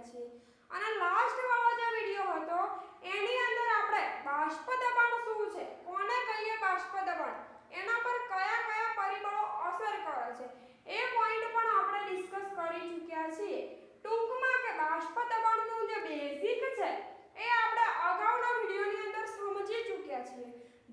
ચૂક્યા છીએ અને લાસ્ટ વાળો જે વિડિયો હતો એની અંદર આપણે બાષ્પ દબાણ શું છે, કોને કહીએ બાષ્પ દબાણ, એના પર કયા કયા પરિબળો અસર કરે છે એ પોઈન્ટ પણ આપણે ડિસ્કસ કરી ચૂક્યા છીએ। ટૂંકમાં કે બાષ્પ દબાણનું જે બેઝિક છે એ આપણે અગાઉના વિડિયોની અંદર સમજી ચૂક્યા છીએ।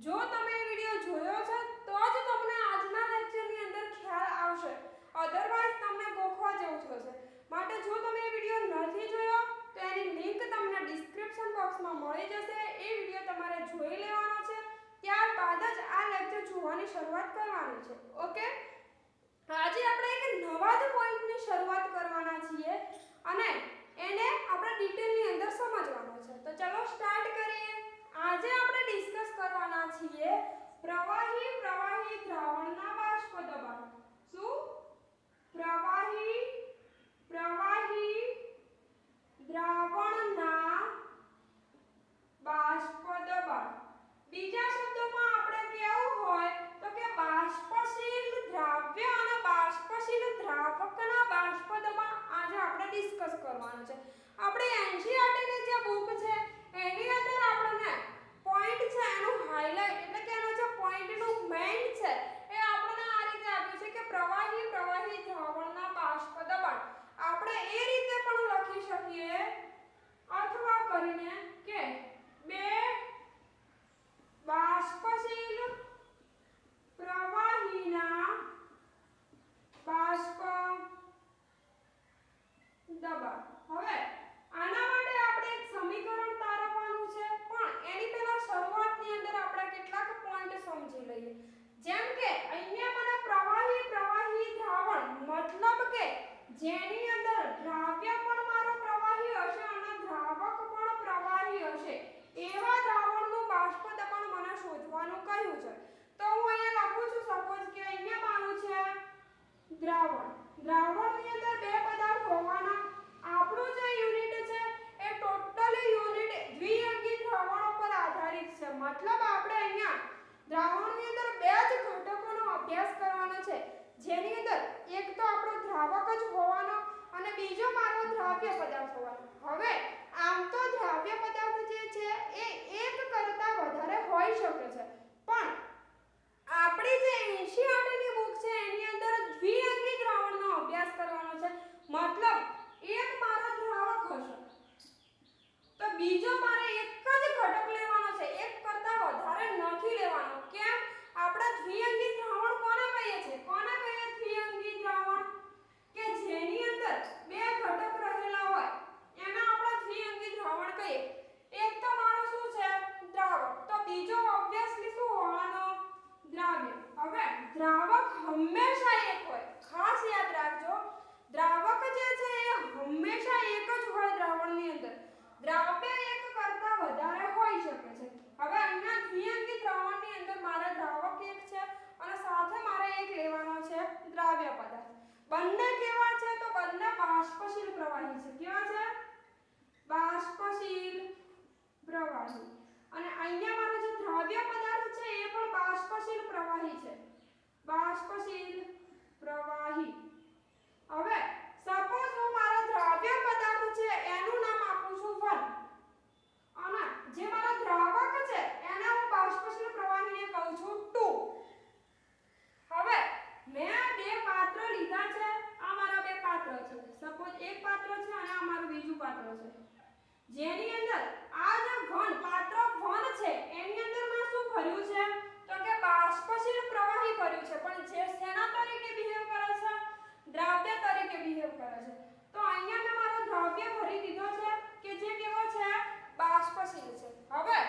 જો તમે એ વિડિયો જોયો છે તો જ તમને આજના લેક્ચરની અંદર ખ્યાલ આવશે, અધરવાઇઝ તમને ગોખવા જેવું થશે। માટે જો તમે એ વિડિયો નથી જોયો તો એની લિંક તમને ડિસ્ક્રિપ્શન બોક્સમાં મળી જશે। એ વિડિયો તમારે જોઈ લેવાનો છે, ત્યારબાદ જ આ લેક્ચર જોવાની શરૂઆત કરવાની છે। ઓકે, આજે આપણે એક નવા જ પોઈન્ટની શરૂઆત કરવાના છીએ અને એને આપણે ડિટેલની અંદર સમજવાનો છે। તો ચલો સ્ટાર્ટ કરીએ। આજે આપણે ડિસ્કસ કરવાના છીએ પ્રવાહી દ્રાવણના બાષ્પ દબાણ। શું? પ્રવાહી દ્રાવણના બાષ્પ દબાણ। બીજા શબ્દોમાં આપણે કેવું હોય તો કે બાષ્પશીલ દ્રાવ્ય અને બાષ્પશીલ દ્રાવકના બાષ્પ દબાણ આજે આપણે ડિસ્કસ કરવાનું છે। આપણે એનસીઈઆરટી ની જે બુક છે એની અંદર આપણને પોઈન્ટ છે એનું હાઇલાઇટ એટલે કે એનો જે પોઈન્ટનું મેઇન છે એ આપણને આ રીતે આપ્યું છે કે પ્રવાહી દ્રાવણના બાષ્પ દબાણ। આપણે એ રીતે પણ લખી શકીએ અથવા કરીને કે બે બાષ્પશીલ પ્રવાહીના બાષ્પ દબાણ। હવે આના માટે આપણે એક સમીકરણ તારવવાનું છે, પણ એની પહેલા શરૂઆતની અંદર આપણે કેટલાક પોઈન્ટ સમજી લઈએ। જેમ કે અહીંયા મને પ્રવાહી દ્રાવણ મતલબ કે જેની અંદર દ્રાવ્ય પણ મારો પ્રવાહી હશે અને દ્રાવક પણ પ્રવાહી હશે એવા દ્રાવણનું બાષ્પ દબાણ મને શોધવાનું કહ્યું છે। તો હું અહીંયા લખું છું, સપોઝ કે અહીંયા મારું છે દ્રાવણની અંદર બે પદાર્થ હોવાના। આપણું જે યુનિટ છે એ ટોટલી યુનિટ દ્વિઅંગી દ્રાવણો પર આધારિત છે, મતલબ આપણે અહીંયા દ્રાવણની અંદર બે જ ઘટકોનો અભ્યાસ કરવાનો છે, જેની અંદર એક તો આપણો દ્રાવક જ હોવાનો અને બીજો મારો દ્રાવ્ય પદાર્થ હોવાનો। હવે આમ તો દ્રાવ્ય પદાર્થ જે છે એ એક કરતા વધારે હોઈ શકે છે, પણ આપણી જે એનસીઈઆરટી ની બુક છે એની અંદર દ્વિઅંગી દ્રાવણનો અભ્યાસ કરવાનો છે, મતલબ એક મારો દ્રાવક હશે તો બીજો મારે એક જ ઘટક લેવાનો છે, એક કરતા વધારે નથી લેવાનો। કેમ? આપણે દ્વિઅંગી દ્રાવણ કોને કહીએ છીએ? દ્વિઅંગી દ્રાવણ કે જેની અંદર બે ઘટક રહેલા હોય એને આપણે દ્વિઅંગી દ્રાવણ કહીએ। એક તો મારો શું છે દ્રાવક, તો બીજો ઓબ્વિયસલી શું હોવાનો? દ્રાવ્ય। હવે દ્રાવક હંમેશા એક હોય, ખાસ યાદ રાખજો, દ્રાવક જે છે એ હંમેશા એક જ હોય દ્રાવણની અંદર, દ્રાવ્ય એક કરતા વધારે હોઈ શકે છે। હવે અહીંયા દ્વિઅંગી દ્રાવણની અંદર મારા દ્રાવક એક છે અને સાથે મારે એક લેવાનો છે દ્રાવ્ય પદાર્થ। બંને કેવા છે? તો બંને બાષ્પશીલ પ્રવાહી છે। કેવા છે? બાષ્પશીલ પ્રવાહી। અને અહીંયા મારો જે દ્રાવ્ય પદાર્થ છે એ પણ બાષ્પશીલ પ્રવાહી છે, બાષ્પશીલ પ્રવાહી। હવે સપોઝ હું મારો દ્રાવ્ય પદાર્થ છે એનું નામ આપું છું 1 અને જે મારો દ્રાવક છે એને હું બાષ્પશીલ પ્રવાહીને કહું છું 2। હવે મેં બે પાત્ર લીધા છે, આ મારા બે પાત્ર છે, સપોઝ એક પાત્ર છે અને આ મારું બીજું પાત્ર છે, જેની અંદર આ જે પાત્ર 1 છે એની અંદર મેં શું ભર્યું છે તો કે બાષ્પશીલ પ્રવાહી ભર્યું છે, પણ જે શેના તરીકે બિહેવ કરે છે? દ્રાવ્ય તરીકે બિહેવ કરે છે। તો અહીંયા મેં મારો દ્રાવ્ય ભરી દીધો છે કે જે કેવો છે? બાષ્પશીલ છે। હવે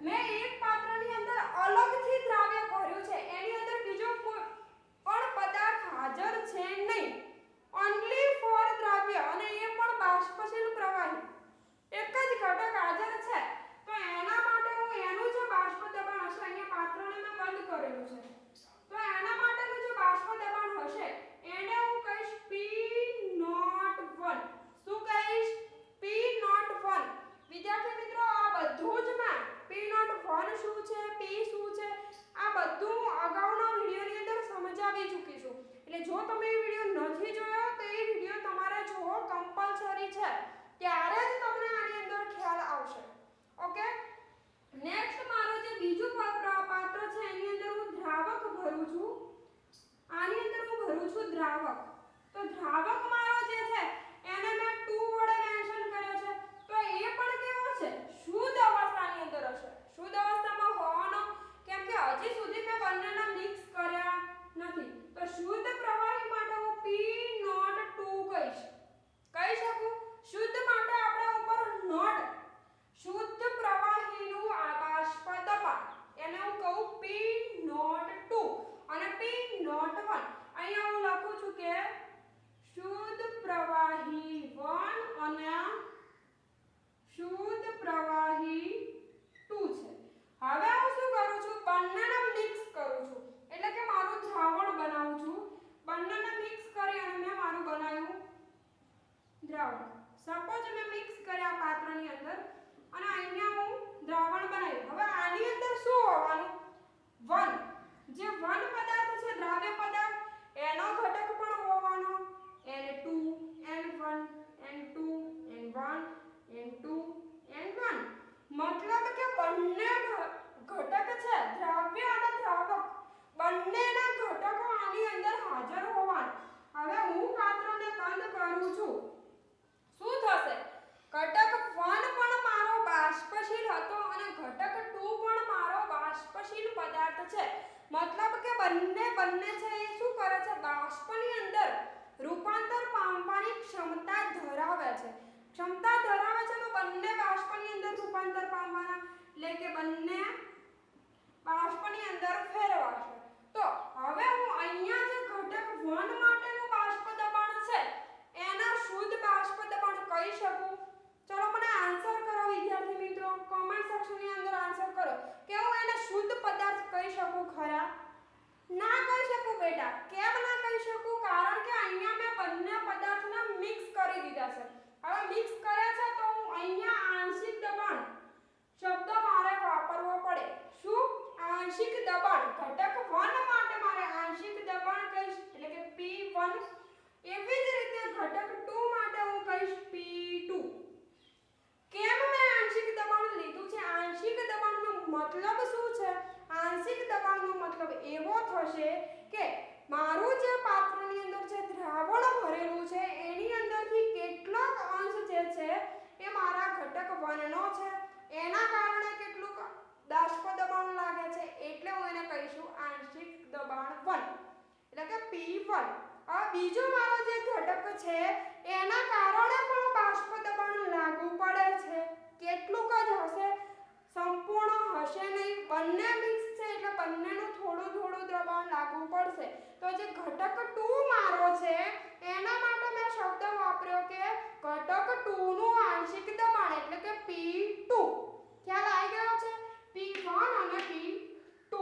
મેં એક પાત્રની અંદર અલગથી દ્રાવ્ય ભર્યું છે, એની અંદર બીજો કોઈ પણ પદાર્થ હાજર છે નહીં, ઓન્લી ફોર દ્રાવ્ય, અને એ પણ બાષ્પશીલ પ્રવાહી, એક જ ઘટક હાજર છે। તો એના માટે હું એનું જે બાષ્પ દબાણ હશે, અહીંયા પાત્રને મેં બંધ કરેલું છે, તો એના માટેનું જે બાષ્પ દબાણ હશે એને હું કહીશ P01। શું દ્રાવક સપોઝ મેં મિક્સ કર્યા પાત્રની અંદર અને અહીંયા હું દ્રાવણ બનાવ્યું હવે આની અંદર શું હોવાનું વન જે વન પદાર્થ છે દ્રાવ્ય પદાર્થ એનો ઘટક પણ હોવાનો N2 N1 N2 N1 N2 N1 મતલબ કે બંને ઘટક છે દ્રાવ્ય અને દ્રાવક બંનેના ઘટકો આની અંદર હાજર હોવાના હવે હું પાત્રને બંધ કરું છું શું થશે ઘટક 1 પણ મારો બાષ્પશીલ હતો અને ઘટક 2 પણ મારો બાષ્પશીલ પદાર્થ છે મતલબ કે બંને છે એ શું કરે છે બાષ્પની અંદર રૂપાંતર પામવાની ક્ષમતા ધરાવે છે તો બંને બાષ્પની અંદર રૂપાંતર પામવાના એટલે કે બંને બાષ્પની અંદર ફેરવાશે તો હવે હું અહીંયા જે ઘટક 1 માટેનું બાષ્પ દબાણ છે એના શુદ્ધ બાષ્પ દબાણ કહી શકું ચલો મને આન્સર કરો વિદ્યાર્થી મિત્રો કોમેન્ટ સેક્શનની અંદર આન્સર કરો કે હું એને શુદ્ધ પદાર્થ કહી શકું ખરા ના કહી શકું બેટા કેમ ના કહી શકું કારણ કે અહીંયા મેં બંને પદાર્થને મિક્સ કરી દીધા છે હવે મિક્સ કર્યા છે તો હું અહીંયા આંશિક દબાણ શબ્દ મારે વાપરવો પડે શું આંશિક દબાણ ઘટક 1 માટે મારે આંશિક દબાણ કહીશ એટલે કે P1 એવી જ રીતે ઘટક 2 માટે હું કહીશ P2 કેમ મેં આંશિક દબાણ લીધું છે આંશિક દબાણનો મતલબ શું છે આંશિક દબાણનો મતલબ એવો થશે કે મારું જે પાત્રની અંદર જે દ્રાવણ ભરેલું છે એની અંદરથી કેટલોક અંશ જે છે એ મારા ઘટક 1 નો છે એના કારણે કેટલું બાષ્પ દબાણ લાગે છે એટલે હું એને કહીશું આંશિક દબાણ 1 એટલે કે P1 આ બીજો મારો જે ઘટક છે એના કારણે પણ બાષ્પ દબાણ લાગુ પડે છે કેટલુંક જ હશે સંપૂર્ણ હશે નહીં બંને મિક્સ છે એટલે બંનેનું થોડું દબાણ લાગુ પડશે તો જે ઘટક 2 મારો છે એના માટે મેં શબ્દ વાપર્યો કે ઘટક 2 નું આંશિક દબાણ એટલે કે P2 ખ્યાલ આવી ગયો છે P1 અને P2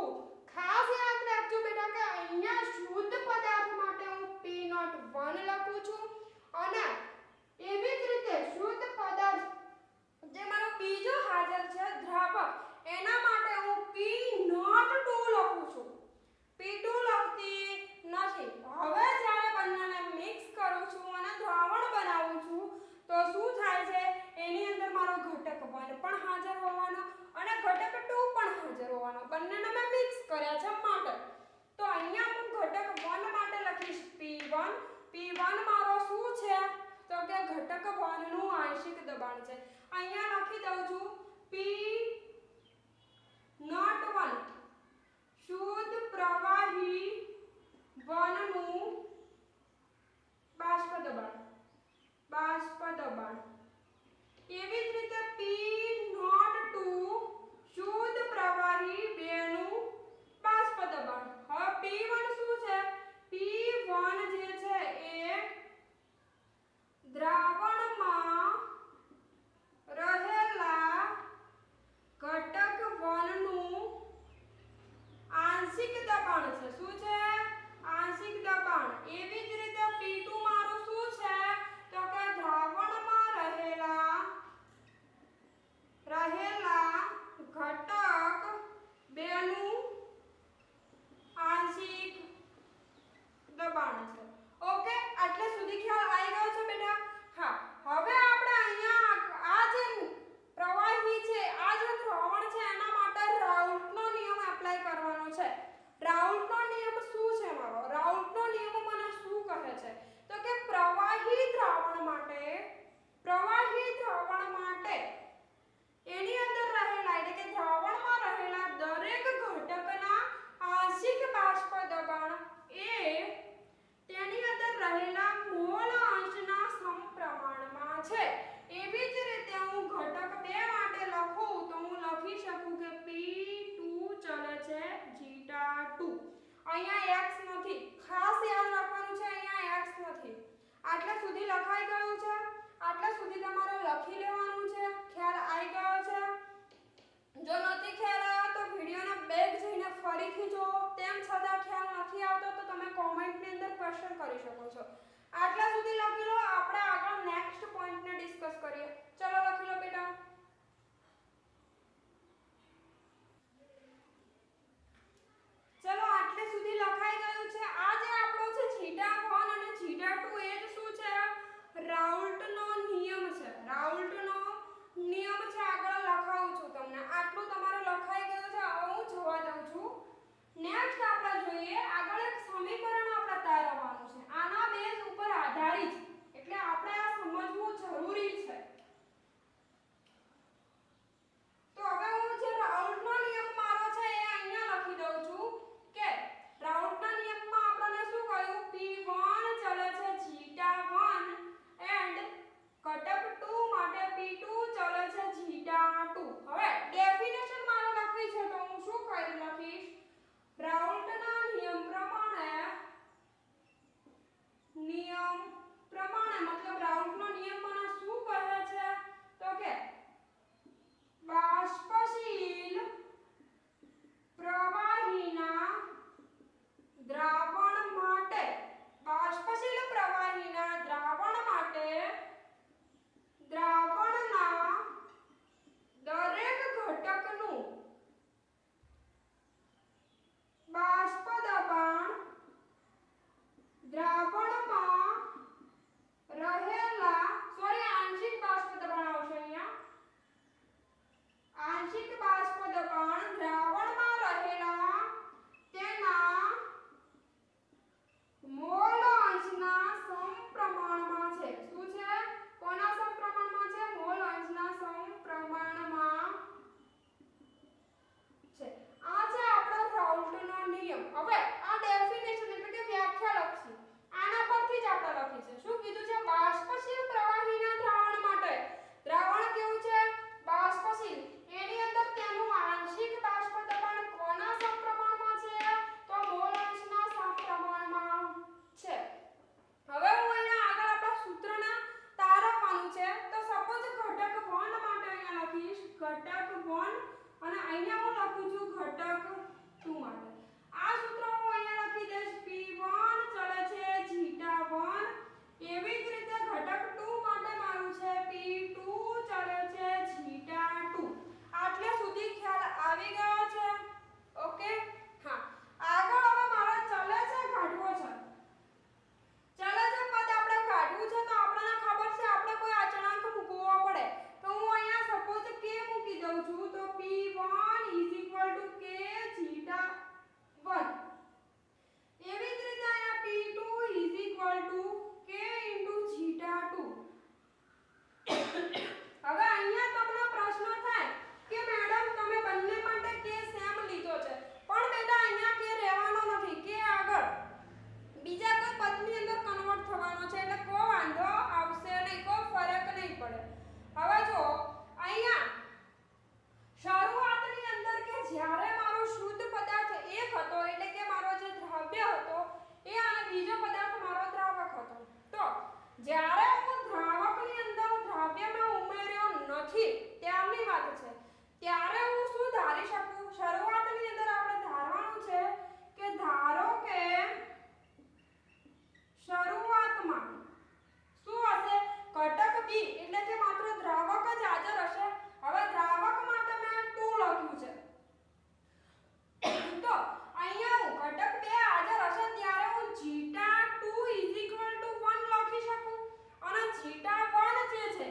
ખાસ યાદ રાખજો બેટા કે અહીંયા શુદ્ધ પદાર્થ માટે હું P01 લખું છું અને એવી જ રીતે શુદ્ધ પદાર્થ જે મારો બીજો હાજર છે દ્રાવક એના માટે હું P02 લખું છું P2 લખતી નથી હવે જ્યારે બંનેને મિક્સ કરું છું અને દ્રાવણ બનાવું છું તો શું થાય છે એની અંદર મારો ઘટક 1 પણ હાજર હોવાનો અને ઘટક 2 પણ હાજર હોવાનો બંનેને મેં મિક્સ કર્યા છે માટે તો અહીંયા હું ઘટક 1 માટે લખીશ P1 મારો શું છે તો કે ઘટક 1 નું આંશિક દબાણ છે અહીંયા લખી દઉં છું P01 શુદ્ધ પ્રવાહી 1 નું બાષ્પ દબાણ એવી જ રીતે P02 શુદ્ધ પ્રવાહી 2 નું બાષ્પ દબાણ હવે P1 શું છે P1 જે છે એ દ્રાવણમાં રહેલા ઘટક 1 નું આંશિક દબાણ છે શું છે આંશિક દબાણ એવી જ રીતે P2 મારું શું છે તો કે દ્રાવણમાં રહેલા ઘટક 2 નું આંશિક દબાણ છે ઓકે આટલે સુધી ખ્યાલ આવી ગયો છે બેટા હા હવે આપણે અહીંયા આ જે પ્રવાહી છે આ જે દ્રાવણ છે એના માટે રાઉલ્ટનો નિયમ એપ્લાય કરવાનો છે રાઉલ્ટનો નિયમ શું છે મારો રાઉલ્ટનો નિયમ મને શું કહે છે તો કે પ્રવાહી દ્રાવણ માટે એની અંદર રહેલા એટલે કે દ્રાવણમાં રહેલા દરેક ઘટકના આંશિક બાષ્પ દબાણ એ તેની અંદર રહેલા મોલ અંશના સમપ્રમાણમાં છે એવી જ રીતે હું ઘટક 2 માટે લખું તો હું લખી શકું કે P2 ચલે છે ζ2 અહીંયા x નથી ખાસ યાદ રાખવાનું છે અહીંયા x નથી આટલા સુધી લખાઈ ગયું છે આટલા સુધી તમારે લખી લેવાનું છે ખ્યાલ આવી ગયો છે જો નથી ખ્યાલ આવ્યો તો વિડિયોને બેક જઈને ફરીથી જો તેમ છતાં ખ્યાલ નથી આવતો તો તમે કોમેન્ટની અંદર ક્વેશ્ચન કરી શકો છો આટલા સુધી લખી લો આપણે આગળ નેક્સ્ટ પોઈન્ટ 2 માટે આ સૂત્ર હું અહીંયા લખી દઈશ P1 ચલે છે zeta1 એવી જ રીતે ઘટક 2 માટે મારું છે P2 ચલે છે zeta2 આટલે સુધી ખ્યાલ આવી ગયો છે ઓકે હા આગળ હવે મારે ચલે છે કાઢવો છે ચલે છે પદ આપણે કાઢવું છે તો આપણને ખબર છે આપણે કોઈ અચળાંક મૂકવો પડે તો હું અહીંયા સપોઝ k મૂકી દઉં છું તો P1 k zeta1 એવી જ રીતે અહીંયા P2 k zeta2 હવે અહીંયા તમને પ્રશ્ન થાય કે મેડમ તમે બંને માટે k સેમ લીધો છે પણ બેટા અહીંયા k રહેવાનો નથી k આગળ બીજા કોઈ પદની અંદર કન્વર્ટ થવાનો છે એટલે કોઈ વાંધો આવશે નહીં કોઈ ફરક નહીં પડે હવે જો અહીંયા શરૂઆતની અંદર કે જ્યારે મારો શુદ્ધ પદાર્થ એક હતો એટલે કે મારો જે દ્રવ્ય હતો એ અને બીજો પદાર્થ મારો દ્રાવક હતો તો જ્યારે હું દ્રાવકની અંદર દ્રવ્યમાં ઉમેર્યો નથી ત્યારની વાત છે ત્યારે હું શું ધારી શકું શરૂઆતની અંદર આપણે ધારવાનું છે કે ધારો કે શરૂઆતમાં શું હશે ઘટક b એટલે કે માત્ર દ્રાવક જ હાજર હશે હવે દ્રાવક માટે મેં 2 લખ્યું છે તો અહીંયા હું ઘટક 2 હાજર હશે ત્યારે હું zeta2 1 લખી શકું અને zeta1 જે છે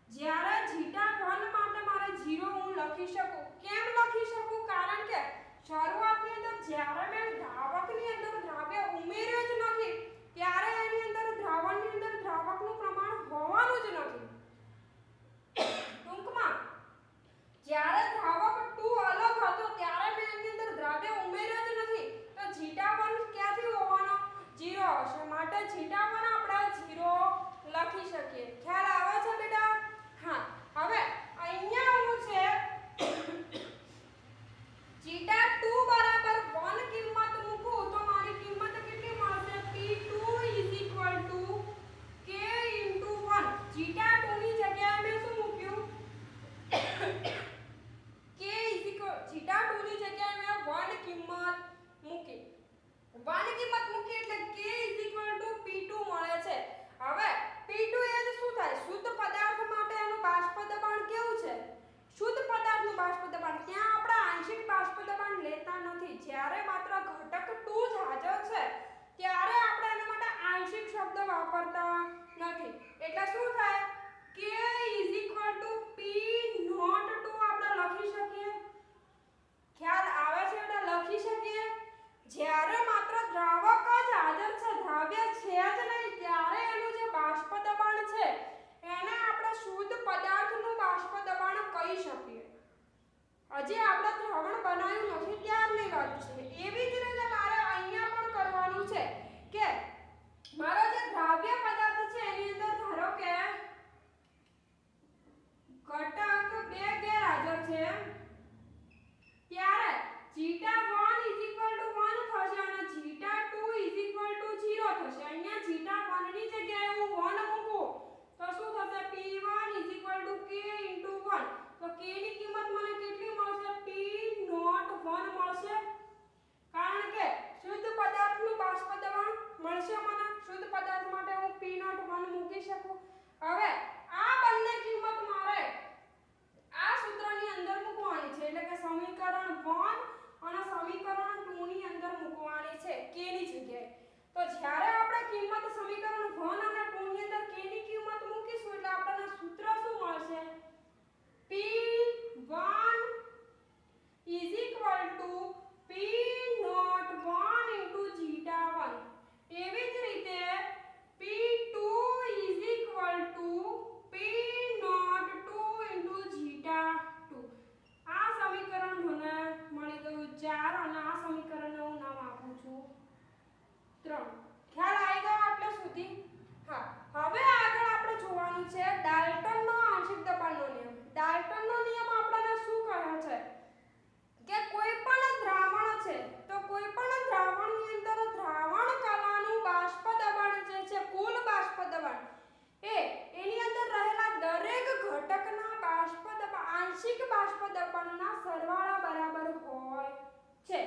જ્યારે zeta1 માટે મારે 0 હું લખી શકું કેમ લખી શકું કારણ કે શરૂઆતની અંદર જ્યારે મેં દ્રાવકની અંદર દ્રવ્ય ઉમેર્યો જ નથી ત્યારે એની અંદર દ્રાવણની અંદર દ્રાવકનું પ્રમાણ હોવાનું જ નથી ટૂંકમાં જ્યારે દ્રાવક 2 અલગ હતો ત્યારે મેં એની અંદર દ્રવ્ય ઉમેર્યો જ નથી તો zeta1 ક્યાંથી હોવાનો 0 હશે માટે zeta1 આપણે 0 લખી શકીએ ખ્યાલ આવે છે બેટા હા હવે અહીંયા હું છે zeta2 બરાબર 1 કિંમત મૂકું તો મારી કિંમત કેટલી મળશે P2 k 1 zeta2 ની જગ્યાએ મેં શું મૂક્યું zeta2 ની જગ્યાએ મેં 1 કિંમત મૂકી 1 કિંમત મૂકી એટલે k P2 મળે છે હવે P2 એ શું થાય શુદ્ધ પદાર્થ માટે એનું બાષ્પ દબાણ કેવું છે શુદ્ધ પદાર્થનું બાષ્પ દબાણ ત્યાં આપણે આંશિક બાષ્પ દબાણ લેતા નથી જ્યારે માત્ર ઘટક 2 જ હાજર છે ત્યારે આપણે એના માટે આંશિક શબ્દ વાપરતા નથી એટલે શું થાય k P02 આપણે લખી શકીએ ખ્યાલ આવે છે એટલે લખી શકીએ જ્યારે માત્ર દ્રાવક જ હાજર છે દ્રવ્ય છે જ નહીં ત્યારે એનું જે બાષ્પ દબાણ છે એને આપણે શુદ્ધ પદાર્થનું બાષ્પ દબાણ કહી શકીએ હજી આપણે દ્રવણ બનાવ્યું નથી ત્યારની વાત છે એવી જ રીતે મારે અહીંયા પણ કરવાનું છે કે મારો જે દ્રાવ્ય પદાર્થ છે એની અંદર ધારો કે ઘટક 2 ગેરહાજર છે ત્યારે zeta1 1 થશે અને zeta2 0 થશે અહીંયા zeta1 ની જગ્યાએ હું 1 મૂકું તો શું થશે P1 k 1 તો k ની કિંમત મને કેટલી મળશે P01 મળશે કારણ કે શુદ્ધ પદાર્થનું બાષ્પ દબાણ મળશે મને શુદ્ધ પદાર્થ માટે હું P01 મૂકી શકું હવે આ બંને કિંમત મારે આ સૂત્રની અંદર મૂકવાની છે એટલે કે સમીકરણ 1 અને સમીકરણ 2 ની અંદર મૂકવાની છે k ની જગ્યાએ તો જ્યારે આપણે કિંમત સમીકરણ 1 અને 2 ની અંદર k ની કિંમત મૂકીશું એટલે આપણને સૂત્ર શું મળશે P1 P01 zeta1 એવી જ રીતે P2 P02 zeta2 આ સમીકરણ મને મળી ગયું 4 અને આ સમીકરણને હું નામ આપું છું 3 ખ્યાલ આવી ગયો આટલે સુધી હા હવે આગળ આપણે જોવાનું છે ડાલ્ટનનો આંશિક દબાણનો નિયમ ડાલ્ટનનો નિયમ આપણને શું કહે છે કે કોઈ પણ દ્રાવણ છે તો કોઈ પણ દ્રાવણની અંદર દ્રાવણ કલાનું બાષ્પ દબાણ જે છે કુલ બાષ્પ દબાણ એની અંદર રહેલા દરેક ઘટકના બાષ્પ દબાણ આંશિક બાષ્પ દબાણના સરવાળા બરાબર હોય છે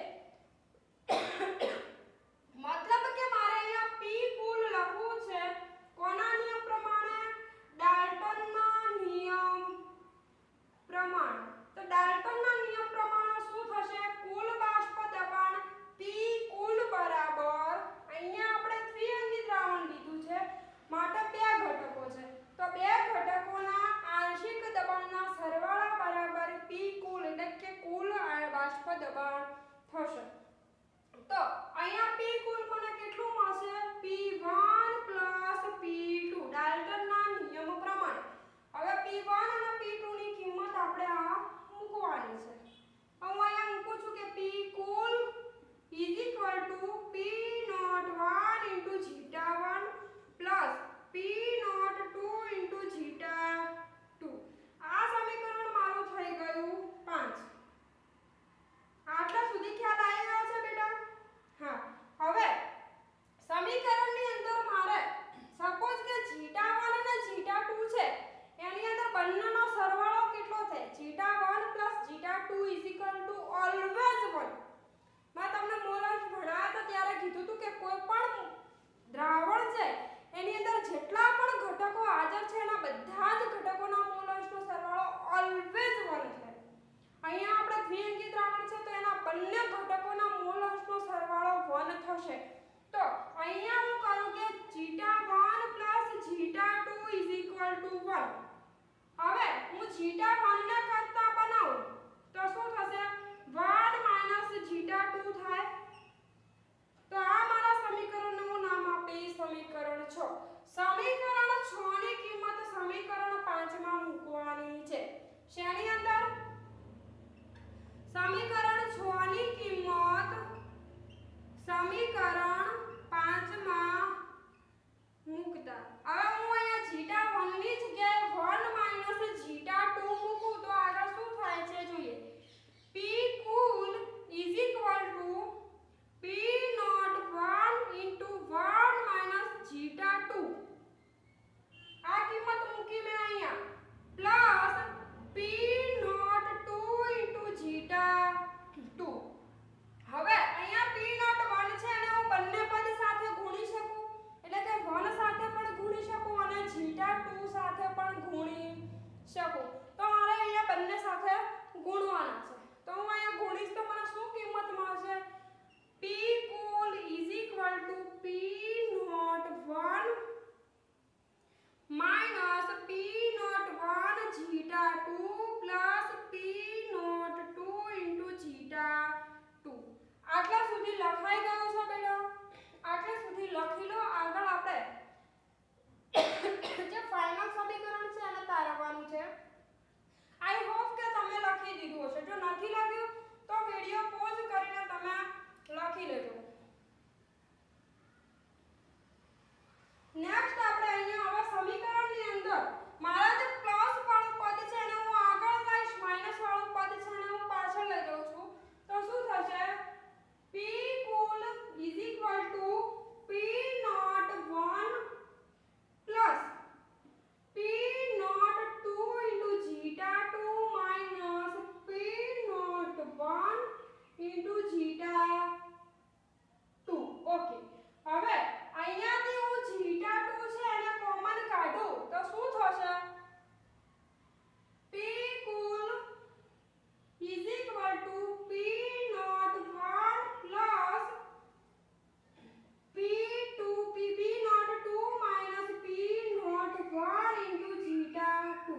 1. હવે હું જીટા 1 ને કરતા બનાવું તો શું થશે 1 - જીટા 2 થાય તો આ મારા સમીકરણનું નામ આપીશ સમીકરણ 6. સમીકરણ 6 ની કિંમત સમીકરણ 5 માં મૂકવાની છે. શેની અંદર સમીકરણ 6 ની કિંમત સમીકરણ 5 માં મૂકતા. હવે હું અહીંયા જીટા 1 ની જગ્યાએ 1 - જીટા 2 મૂકું તો આગળ શું થાય છે જોઈએ. P કુલ = P નોટ 1 * 1 - જીટા 2. આ કિંમત મૂકી મેં અહીંયા પ્લસ P નોટ 2 * જીટા 2. હવે અહીંયા P નોટ 1 છે અને હું બંને પદ સાથે ગુણી શકું એટલે કે 1 સાથે પણ ગુણી શકું અને જીટા 2 સાથે પણ ગુણી શકું. તો મારે અહીંયા બંને સાથે ગુણવાના છે. તો હું અહીંયા ગુણીશ તો મને શું કિંમત મળશે P કુલ = P naught 1 - P naught 1 zeta 2 + P naught 2 * zeta 2. આટલા સુધી લખાઈ ગયું છે બેટા. આટલા સુધી લખી લો. આગળ આપણે જે ફાઇનલ સમીકરણ છે એને તારવવાનું છે. આઈ હોપ કે તમે લખી દીધું હશે. જો નથી લખ્યું તો વિડિયો પોઝ કરીને તમે લખી લેજો. નેક્સ્ટ આપણે અહીંયા હવે સમીકરણની અંદર મારા જે પ્લસ વાળું પદ છે એને હું આગળ લઈશ, માઈનસ વાળું પદ છે એને હું પાછળ લઈ જાઉં છું. તો શું થશે P કુલ = P નોટ 1 પ્લસ P naught 2 * zeta 2 minus P naught 1 * zeta 2. Okay. હવે અહીંયાથી હું જીટા 2 છે એને કોમન કાઢું તો શું થશે P કુલ = P નોટ 1 પ્લસ P naught 2 minus P naught 1 * zeta 2.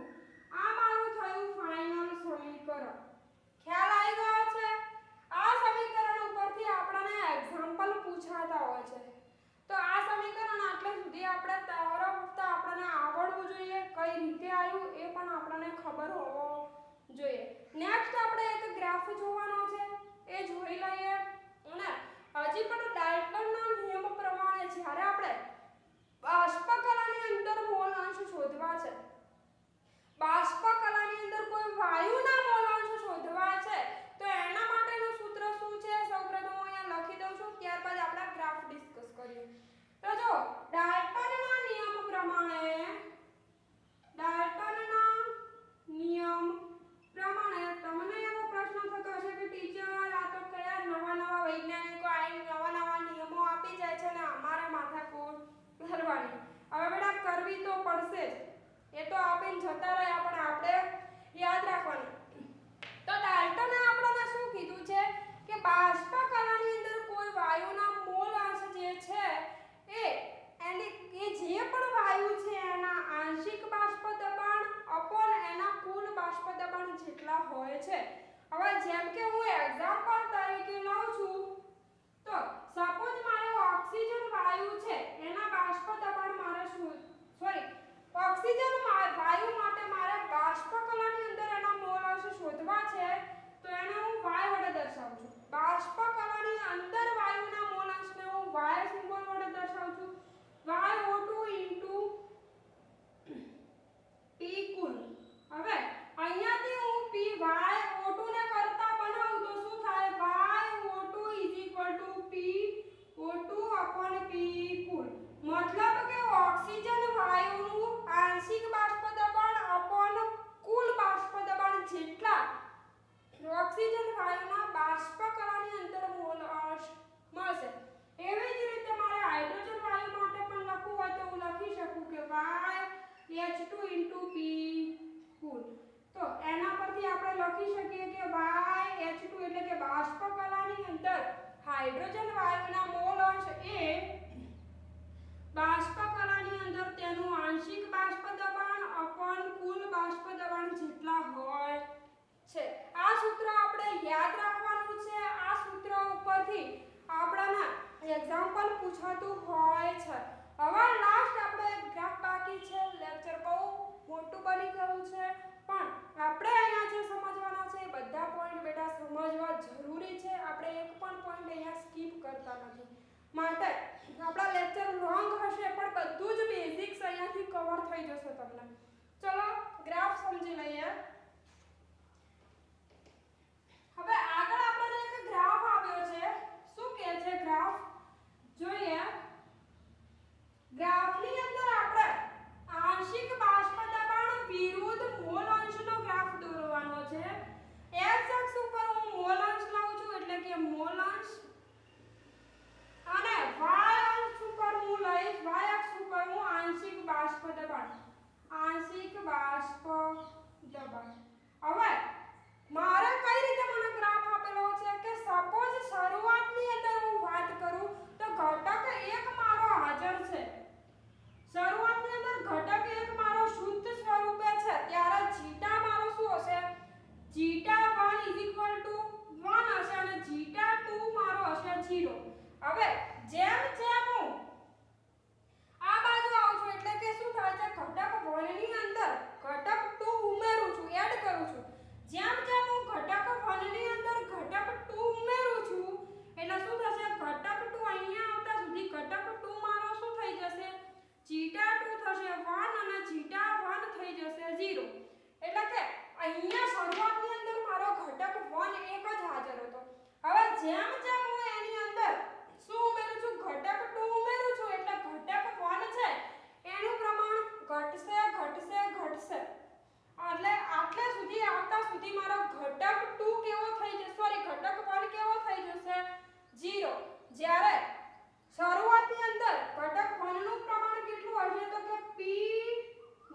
આ મારું થયું ફાઇનલ સમીકરણ. ખ્યાલ આવી ગયો છે. આ સમીકરણ ઉપરથી આપણને એક્ઝામ્પલ પૂછાતા હોય છે. તો આ સમીકરણ આટલે સુધી આપણે તારવતા આપણને આવડવું જોઈએ. કઈ રીતે આવ્યું એ પણ આપણને ખબર હોવો જોઈએ. નેક્સ્ટ આપણે એક ગ્રાફ જોવાનો છે એ જોઈ લઈએ. અને હજી પણ ડાલ્ટનના નિયમ પ્રમાણે જ્યારે આપણે બાષ્પકલાની અંદર મોલ અંશ શોધવા છે, બાષ્પકલાની અંદર કોઈ વાયુના મોલ અંશ શોધવા છે તો એના માટેનું સૂત્ર શું છે સૌપ્રથમ હું અહીંયા લખી દઉં છું. ત્યારબાદ આપણે ગ્રાફ ડિસ્કસ કરીએ. તો જો ડાલ્ટનના નિયમ પ્રમાણે તમને એવો પ્રશ્ન થતો હશે કે ટીચર આ તો કયા નવા વૈજ્ઞાનિકો આવીને નવા નિયમો આપી જાય છે ને અમારે માથાકૂટ કરવાની. હવે બેટા કરવી તો પડશે જ. એ તો આપીને જતા રહ્યા પણ આપણે યાદ રાખવાનું. તો ડાલ્ટને આપણને શું કીધું છે કે બાષ્પકલાની અંદર કોઈ વાયુના મોલ અંશ જે છે એ જે પણ વાયુ છે એના આંશિક બાષ્પ દબાણ અપોન એના કુલ બાષ્પ દબાણ જેટલા હોય છે. હવે જેમ કે હું એક્ઝામ્પલ તરીકે લઉં છું તો સપોઝ મારે ઓક્સિજન વાયુ છે એના બાષ્પ દબાણ મારે ઓક્સિજન વાયુ માટે મારે બાષ્પકલાની અંદર એના મોલ અંશ શોધવા છે તો એને હું y વડે દર્શાવું છું. બાષ્પકલાની અંદર વાયુના મોલ અંશને હું y સિમ્બોલ વડે દર્શાવું છું. YO2 P કુલ. હવે અહીંયાથી હું PyO2 ને કરતા બનાવું તો શું થાય YO2 = PO2/P કુલ. મતલબ કે ઓક્સિજન વાયુનું આંશિક બાષ્પ દબાણ અપોન કુલ બાષ્પ દબાણ જેટલા ઓક્સિજન વાયુના બાષ્પકલાની અંદર મોલ અંશ મળશે. એવી જ રીતે મારે હાઇડ્રોજન વાયુ માટે પણ લખવું હોય તો હું લખી શકું કે YH2 * P કુલ. તો એના પરથી આપણે લખી શકીએ કે YH2 એટલે કે બાષ્પકલાની અંદર હાઇડ્રોજન વાયુના મોલ અંશ એ બાષ્પકલાની અંદર તેનું આંશિક બાષ્પ દબાણ અપોન બધું જ બેઝિક્સ અહીંયાથી કવર થઈ જશે તમને. ચલો ગ્રાફ સમજી લઈએ. હવે આગળ આપણને એક ગ્રાફ આવ્યો છે. શું કહે છે ગ્રાફ? જોઈએ. ગ્રાફની અંદર આપણે આંશિક બાષ્પ દબાણ વિરુદ્ધ મોલ અંશનો ગ્રાફ દોરવાનો છે. x અક્ષ ઉપર હું મોલ અંશ લાવું છું એટલે કે મોલ અંશ, અને y અક્ષ ઉપર હું લઈશ, y અક્ષ ઉપર હું આંશિક બાષ્પ દબાણ, આંશિક બાષ્પ દબાણ. હવે મારે કઈ રીતે મને ગ્રાફ આપેલો છે કે સપોઝ શરૂઆતની અંદર હું વાત કરું તો ઘટક 1 મારો હાજર છે. શરૂઆતની અંદર ઘટક 1 મારો શુદ્ધ સ્વરૂપે છે, ત્યારે જીટા મારો શું હશે? જીટા 1 1 હશે અને જીટા 2 મારો હશે 0. હવે જેમ જેમ હું આ બાજુ આવું છું એટલે કે શું થાય છે? ઘટક 1 ની અંદર ઘટક 2 ઉમેરું છું, એડ કરું છું. જેમ જેમ હું ઘટક 1 ની અંદર ઘટક 2 ઉમેરું છું એટલે શું થશે? ઘટક 2 અહીંયા આવતા સુધી ઘટક 2 મારો શું થઈ જશે? જીટા 2 થશે 1 અને જીટા 1 થઈ જશે 0. એટલે કે અહીંયા શરૂઆતની અંદર મારો ઘટક 1 એક જ હાજર હતો. હવે જેમ જેમ હું એની અંદર શું ઉમેરું છું? ઘટક 2 ઉમેરું છું એટલે ઘટક 1 છે એનું પ્રમાણ ઘટશે ઘટશે ઘટશે. એટલે આટલે સુધી આવતા સુધી મારો ઘટક 2 કેવો થઈ જશે? સોરી, ઘટક 1 કેવો થઈ જશે? 0. જ્યારે શરૂઆતની અંદર ઘટક 1 નું પ્રમાણ કેટલું હશે? તો કે p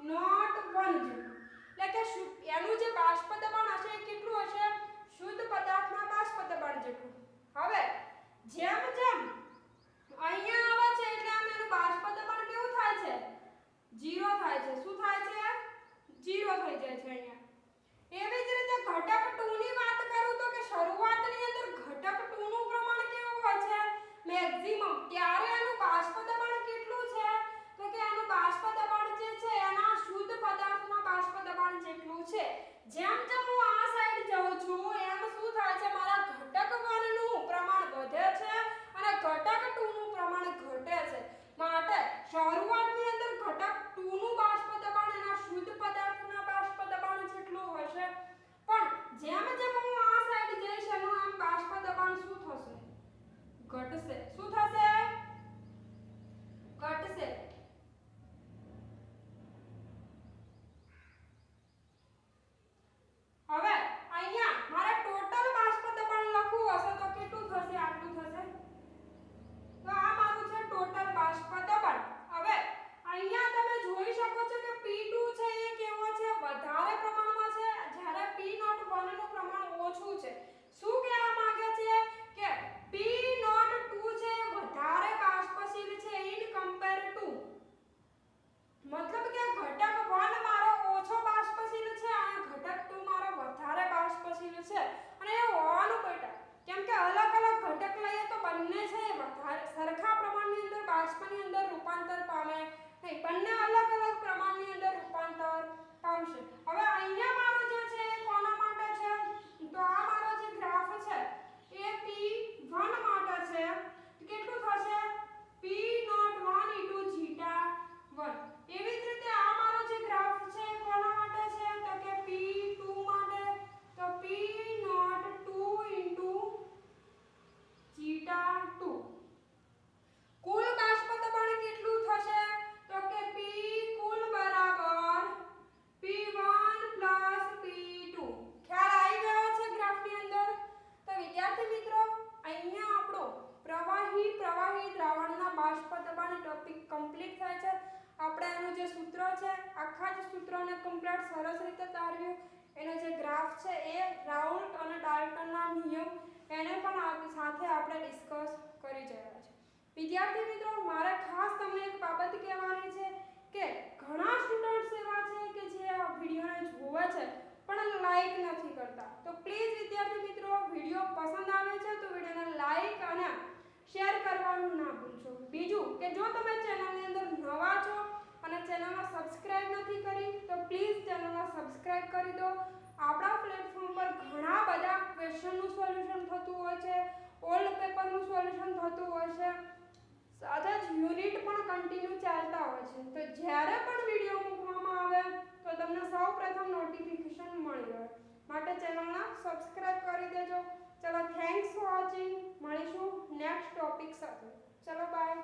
નોટ 1 જેટલું. એટલે કે એનું જે બાષ્પ દબાણ હશે એ કેટલું હશે? શુદ્ધ પદાર્થના બાષ્પ દબાણ જેટલું. હવે જેમ જેમ અહીંયા આવે છે એટલે આમ એનું બાષ્પ દબાણ કેવું થાય છે? 0 થાય છે. શું થાય છે? 0 થઈ જાય છે અહીંયા. એવી જ રીતે ઘટક 2 ની વાત કરું તો કે શરૂઆતની અંદર ઘટક 2 નું પ્રમાણ કેવું હોય છે? મેક્સિમમ. ત્યારે એનું બાષ્પ દબાણ કેટલું છે? તો કે એનું બાષ્પ દબાણ જે છે એના શુદ્ધ પદાર્થના બાષ્પ દબાણ જેટલું છે. જેમ જેમ હું આ સાઈડ જાઉં છું એમ શું થાય છે? મારા ઘટક 1 નું પ્રમાણ વધે છે અને ઘટક 2 નું પ્રમાણ ઘટે છે. માટે શરૂઆતની અંદર ઘટક 2 નું બાષ્પ દબાણ એના શુદ્ધ પદાર્થના બાષ્પ દબાણ જેટલું હશે, પણ જેમ જેમ હું આ સાઈડ જઈશ એનું આમ બાષ્પ દબાણ શું થશે? ઘટશે. શું થશે? ઘટશે. હવે અહીંયા મારે ટોટલ બાષ્પ દબાણ લખવું હશે તો કેટલું થશે? આટલું થશે. તો આ મારું છે ટોટલ બાષ્પ દબાણ. હવે અહીંયા તમે જોઈ શકો છો કે P2 છે એ કેવો છે? વધારે પ્રમાણમાં છે, જ્યારે P01 નું પ્રમાણ ઓછું છે. શું કહેવા માંગે છે કે P02 છે વધારે બાષ્પશીલ છે ઇન કમ્પેર ટુ, મતલબ કે ઘટક 1 મારો ઓછો બાષ્પશીલ છે અને ઘટક 2 મારો વધારે બાષ્પશીલ છે. અને એ હોવાનું બેટા, કેમ કે અલગ અલગ ઘટક લઈએ તો બંને છે વધારે સરખા પ્રમાણની અંદર બાષ્પની અંદર રૂપાંતર પામે નહીં, બંને અલગ અલગ પ્રમાણની અંદર રૂપાંતર પામશે. હવે અહીંયા મારો જે છે એ કોના માટે છે? તો આ મારો જે ગ્રાફ છે એ P1 માટે છે. કેટલું થશે? P01 જીટા 1. એવી જ રીતે આ મારો જે ગ્રાફ છે એ કોના માટે છે? તો કે P2 માટે. તો P02 જીટા 2. કુલ બાષ્પ દબાણ કેટલું થશે? તો કે P કુલ બરાબર P1 P2. ખ્યાલ આવી ગયો છે ગ્રાફની અંદર? તો વિદ્યાર્થી મિત્રો, અહીંયા આપણો પ્રવાહી દ્રાવણના બાષ્પ દબાણ ટોપિક કમ્પ્લીટ થાય છે. આપણે એનું જે સૂત્ર છે આખા જ સૂત્રને કમ્પ્લીટ સરસ રીતે તારવ્યું. એનો જે ગ્રાફ છે એ રાઉલ્ટ અને ડાલ્ટનના નિયમ એને પણ સાથે આપણે ડિસ્કસ કરી રહ્યા છે. વિદ્યાર્થી મિત્રો, મારે ખાસ તમને એક બાબત કહેવાની છે કે ઘણા સ્ટુડન્ટ્સ એવા છે કે જે આ વિડિયોને જોવે છે પણ લાઈક નથી કરતા. તો પ્લીઝ વિદ્યાર્થી મિત્રો, વિડિયો પસંદ આવે છે તો વિડિયોને લાઈક અને શેર કરવાનું ના ભૂલશો. બીજું કે જો તમે ચેનલની અંદર નવા છો અને ચેનલને સબસ્ક્રાઇબ નથી કરી તો પ્લીઝ ચેનલને સબસ્ક્રાઇબ કરી દો. આપણા પ્લેટફોર્મ પર ઘણા બધા ક્વેશ્ચનનું સોલ્યુશન થતું હોય છે, ઓલ્ડ પેપરનું સોલ્યુશન થતું હોય છે, સાથે જ યુનિટ પણ કન્ટિન્યુ ચાલતા કરતા હોય છે. તો જ્યારે પણ વિડીયો મૂકવામાં આવે તો તમને સૌપ્રથમ નોટિફિકેશન મળી રહે. માટે ચેનલને સબસ્ક્રાઇબ કરી દેજો. ચલો થેન્ક્સ ફોર વોચિંગ. મળીશું નેક્સ્ટ ટોપિક સાથે. ચલો બાય.